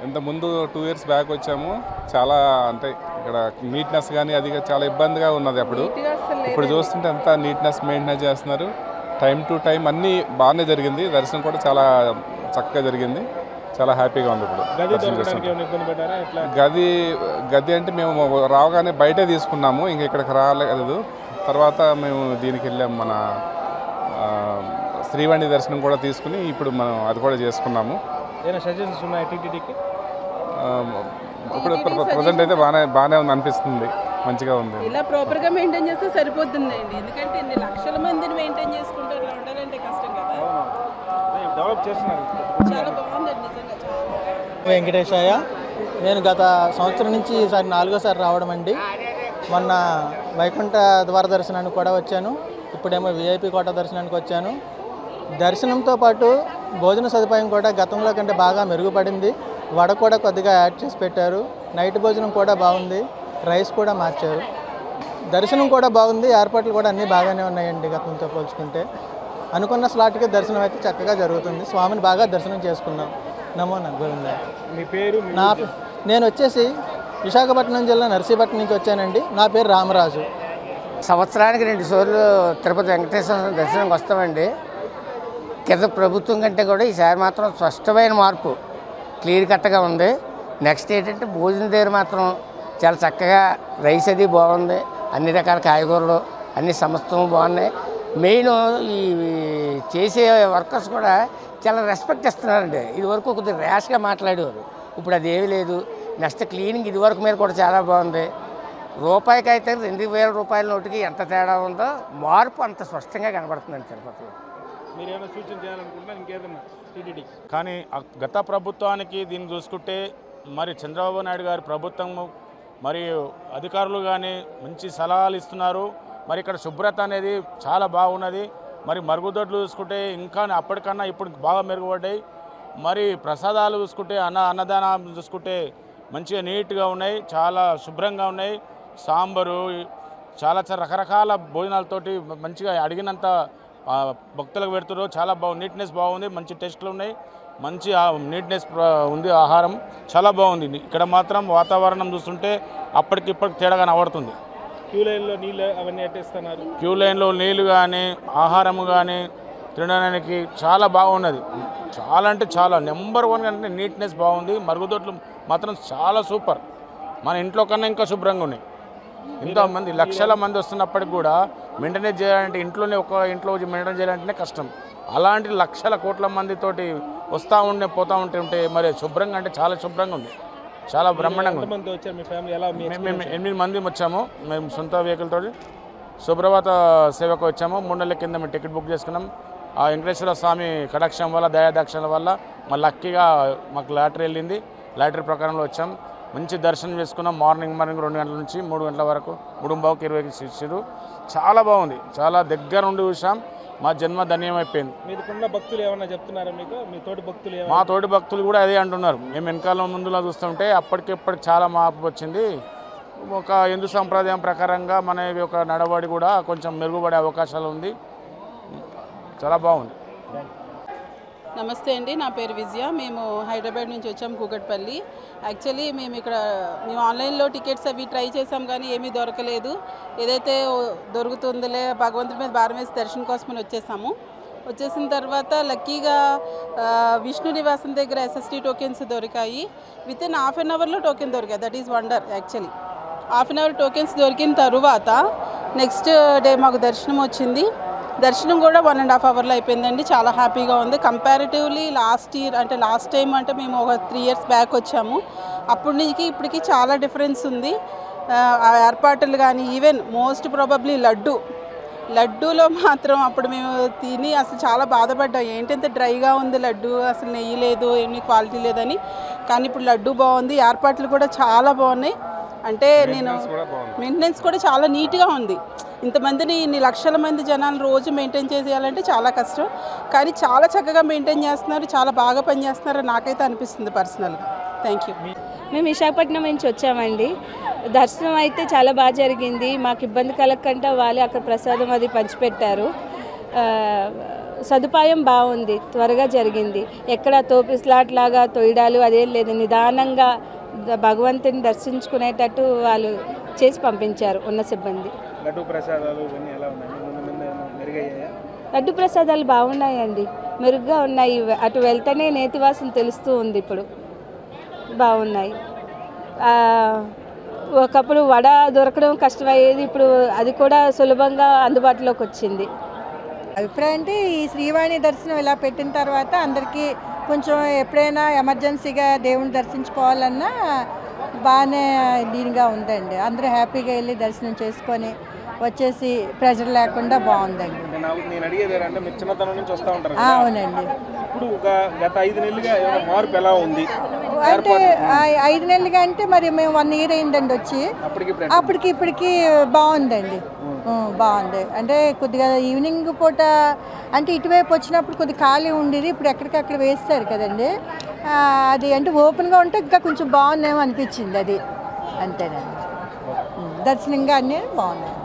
ఇంత ముందు 2 years back వచ్చాము. చాలా అంటే ఇక్కడ నీట్నెస్ కానీ అది చాలా ఇబ్బందిగా ఉన్నది. ఇప్పుడు చూస్తుంటే అంతా నీట్నెస్ మెయింటైన్ చేస్తున్నారు. టైం టు టైం అన్నీ బాగానే జరిగింది. దర్శనం కూడా చాలా చక్కగా జరిగింది. చాలా హ్యాపీగా ఉంది. ఇప్పుడు గది అంటే మేము రావగానే బయటే తీసుకున్నాము, ఇంక ఇక్కడికి రాలేదు. తర్వాత మేము దీనికి వెళ్ళాము, మన శ్రీవాణి దర్శనం కూడా తీసుకుని ఇప్పుడు మనం అది కూడా చేసుకున్నాము. ఇప్పుడు ప్రజెంట్ అయితే బాగానే ఉంది అనిపిస్తుంది, మంచిగా ఉంది. ఇలా ప్రాపర్గా మెయింటైన్ చేస్తే సరిపోతుందండి. ఎందుకంటే ఇన్ని లక్షల మందిని మెయింటైన్ చేసుకుంటూ ఇలా ఉండాలంటే కష్టం కదా. చాలా బాగుందండి నిజంగా. వెంకటేశయ్య. నేను గత సంవత్సరం నుంచి ఈసారి 4వ సారి రావడం అండి. మొన్న వైకుంఠ ద్వార దర్శనానికి కూడా వచ్చాను, ఇప్పుడేమో విఐపి కోట దర్శనానికి వచ్చాను. దర్శనంతో పాటు భోజన సదుపాయం కూడా గతంలో కంటే బాగా మెరుగుపడింది. వడ కూడా కొద్దిగా యాడ్ చేసి పెట్టారు. నైట్ భోజనం కూడా బాగుంది, రైస్ కూడా మార్చారు. దర్శనం కూడా బాగుంది, ఏర్పాట్లు కూడా అన్నీ బాగానే ఉన్నాయండి గతంతో పోల్చుకుంటే. అనుకున్న స్లాట్కి దర్శనం అయితే చక్కగా జరుగుతుంది. స్వామిని బాగా దర్శనం చేసుకున్నాం. నమో గోవింద. మీ పేరు? నేను వచ్చేసి విశాఖపట్నం జిల్లా నర్సీపట్నం నుంచి వచ్చానండి. నా పేరు రామరాజు. సంవత్సరానికి 2 సార్లు తిరుపతి వెంకటేశ్వర దర్శనంకి వస్తామండి. కింద ప్రభుత్వం కంటే కూడా ఈసారి మాత్రం స్పష్టమైన మార్పు, క్లియర్ కట్గా ఉంది. నెక్స్ట్ ఏంటంటే భోజనం దగ్గర మాత్రం చాలా చక్కగా రైస్ అది బాగుంది, అన్ని రకాల కాయగూరలు అన్ని సమస్తము బాగున్నాయి. మెయిన్ ఈ చేసే వర్కర్స్ కూడా చాలా రెస్పెక్ట్ ఇస్తున్నారండి. ఇదివరకు కొద్దిగా ర్యాష్గా మాట్లాడేవారు, ఇప్పుడు అది ఏమీ లేదు. నెక్స్ట్ క్లీనింగ్ ఇదివరకు మీద కూడా చాలా బాగుంది. రూపాయికి అయితే 2,000 రూపాయల నోటికి ఎంత తేడా ఉందో మార్పు అంత స్పష్టంగా కనబడుతుందండి తిరుపతిలో. మీరేమైనా సూచన చేయాలనుకుంటున్నా ఇంకేదన్నా టీటీడీ? కానీ గత ప్రభుత్వానికి దీన్ని చూసుకుంటే మరి చంద్రబాబు నాయుడు గారి ప్రభుత్వం మరియు అధికారులు కానీ మంచి సలహాలు ఇస్తున్నారు. మరి ఇక్కడ శుభ్రత అనేది చాలా బాగున్నది. మరి మరుగుదొడ్లు చూసుకుంటే ఇంకా అప్పటికన్నా ఇప్పుడు బాగా మెరుగుపడ్డాయి. మరి ప్రసాదాలు చూసుకుంటే అన్నదానం చూసుకుంటే మంచిగా నీట్గా ఉన్నాయి, చాలా శుభ్రంగా ఉన్నాయి. సాంబారు చాలా రకరకాల భోజనాలతోటి మంచిగా అడిగినంత భక్తులకు పెడుతున్నారు. చాలా నీట్నెస్ బాగుంది, మంచి టేస్ట్లు ఉన్నాయి, మంచి నీట్నెస్ ఉంది. ఆహారం చాలా బాగుంది. ఇక్కడ మాత్రం వాతావరణం చూస్తుంటే అప్పటికిప్పటికి తేడా కనబడుతుంది. క్యూ లైన్లో నీళ్ళు అవన్నీ ఎట్టేస్తున్నారు. క్యూ లైన్లో నీళ్ళు కానీ ఆహారము కానీ తినడానికి చాలా బాగున్నది. చాలా అంటే చాలా నెంబర్ 1 అంటే నీట్నెస్ బాగుంది. మరుగుదొడ్లు మాత్రం చాలా సూపర్. మన ఇంట్లో కన్నా ఇంకా శుభ్రంగా ఉన్నాయి. ఎంతోమంది లక్షల మంది వస్తున్నప్పటికి కూడా మెయింటెనెన్స్ చేయాలంటే ఇంట్లో మెయింటైన్ చేయాలంటేనే కష్టం. అలాంటి లక్షల కోట్ల మందితోటి పోతూ ఉంటే మరి శుభ్రంగా అంటే చాలా శుభ్రంగా ఉంది, చాలా బ్రహ్మాండంగా ఉంది. మేము 8 మంది వచ్చాము. మేము సొంత వెహికల్ తోటి సుప్రభాత సేవకు వచ్చాము. 3 నెలల కింద మేము టికెట్ బుక్ చేసుకున్నాం. ఆ వెంకటేశ్వర స్వామి కటాక్షం వల్ల, దయాదాక్షల వల్ల మా లక్కీగా మాకు లాటరీ వెళ్ళింది. లాటరీ ప్రకారంలో వచ్చాం. మంచి దర్శనం చేసుకున్నాం. మార్నింగ్ 2 గంటల నుంచి 3 గంటల వరకు 3:15కి 20కి ఇచ్చారు. చాలా బాగుంది, చాలా దగ్గర ఉండి చూసాం. మా జన్మ ధన్యమైపోయింది. మీకున్న భక్తులు ఏమన్నా చెప్తున్నారా మీకు? మీ తోటి భక్తులు? మా తోటి భక్తులు కూడా అదే అంటున్నారు. మేము వెనకాల ముందులో చూస్తుంటే అప్పటికిప్పటికి చాలా మార్పు వచ్చింది. ఒక హిందూ సంప్రదాయం ప్రకారంగా మన యొక్క నడవడి కూడా కొంచెం మెరుగుపడే అవకాశాలు ఉంది. చాలా బాగుంది. నమస్తే అండి, నా పేరు విజయ. మేము హైదరాబాద్ నుంచి వచ్చాము, కూకట్పల్లి. యాక్చువల్లీ మేము ఆన్లైన్లో టికెట్స్ అవి ట్రై చేసాం కానీ ఏమీ దొరకలేదు. ఏదైతే దొరుకుతుందిలే భగవంతుడి మీద భారం వేసి దర్శనం కోసమని వచ్చేసిన తర్వాత లక్కీగా విష్ణు నివాసం దగ్గర SST టోకెన్స్ దొరికాయి. వితిన్ హాఫ్ అన్ అవర్లో టోకెన్ దొరికాయి. That is wonder. Actually half an hour tokens దొరికిన తర్వాత నెక్స్ట్ డే మాకు దర్శనం వచ్చింది. దర్శనం కూడా 1.5 అవర్లో అయిపోయిందండి. చాలా హ్యాపీగా ఉంది. కంపారిటివ్లీ లాస్ట్ టైం అంటే మేము ఒక 3 ఇయర్స్ బ్యాక్ వచ్చాము. అప్పటి నుంచి ఇప్పటికి చాలా డిఫరెన్స్ ఉంది. ఆ ఏర్పాట్లు కానీ, ఈవెన్ మోస్ట్ ప్రాబబ్లీ లడ్డూలో మాత్రం అప్పుడు మేము తిని అసలు చాలా బాధపడ్డాం. ఏంటంటే డ్రైగా ఉంది లడ్డు, అసలు నెయ్యి లేదు, ఏమీ క్వాలిటీ లేదని. కానీ ఇప్పుడు లడ్డు బాగుంది, ఏర్పాట్లు కూడా చాలా బాగున్నాయి. అంటే మెయింటెనెన్స్ కూడా చాలా నీట్గా ఉంది. ఇంతమందిని ఇన్ని లక్షల మంది జనాలు రోజు మెయింటైన్ చేసేయాలంటే చాలా కష్టం. కానీ చాలా చక్కగా మెయింటైన్ చేస్తున్నారు, చాలా బాగా పనిచేస్తున్నారు నాకైతే అనిపిస్తుంది పర్సనల్గా. Thank you. మేము విశాఖపట్నం నుంచి వచ్చామండి. దర్శనం అయితే చాలా బాగా జరిగింది. మాకు ఇబ్బంది కలగకుండా వాళ్ళే అక్కడ ప్రసాదం అది పంచిపెట్టారు. సదుపాయం బాగుంది, త్వరగా జరిగింది. ఎక్కడ తోపిస్లాట్ లాగా తొయ్యడాలు అదేం లేదు. నిదానంగా భగవంతుని దర్శించుకునేటట్టు వాళ్ళు చేసి పంపించారు ఉన్న సిబ్బంది. లడ్డు ప్రసాదాలు ఇవన్నీ ఎలా ఉన్నాయి? ముందు మెరుగయ్యాయా? లడ్డు ప్రసాదాలు బాగున్నాయండి, మెరుగ్గా ఉన్నాయి. అటు వెళ్తేనే నేతివాసన తెలుస్తూ ఉంది. ఇప్పుడు బాగున్నాయి. ఒకప్పుడు వడ దొరకడం కష్టమయ్యేది, ఇప్పుడు అది కూడా సులభంగా అందుబాటులోకి వచ్చింది. అభిప్రాయం అంటే ఈ శ్రీవాణి దర్శనం ఇలా పెట్టిన తర్వాత అందరికీ కొంచెం ఎప్పుడైనా ఎమర్జెన్సీగా దేవుని దర్శించుకోవాలన్నా బాగానే దీనిగా ఉందండి. అందరూ హ్యాపీగా వెళ్ళి దర్శనం చేసుకొని వచ్చేసి ప్రెషర్ లేకుండా బాగుందండి. నేను అడిగేది అంటే మీరు చిన్నతనం నుంచి వస్తూ ఉంటారు. అవునండి. ఇప్పుడు గత 5 నెలలుగా ఏమైనా మార్పు ఎలా ఉంది? అంటే 5 నెలలుగా అంటే మరి మేము 1 ఇయర్ అయిందండి వచ్చి. అప్పటికి ఇప్పటికి బాగుందండి, బాగుంది. అంటే కొద్దిగా ఈవినింగ్ పూట అంటే ఇటువైపు వచ్చినప్పుడు కొద్దిగా ఖాళీ ఉండేది, ఇప్పుడు ఎక్కడికక్కడ వేస్తారు కదండి. అది అంటే ఓపెన్గా ఉంటే ఇంకా కొంచెం బాగుందేమో అనిపించింది. అది అంతేనండి. దర్శనంగా అన్నీ బాగున్నాయి.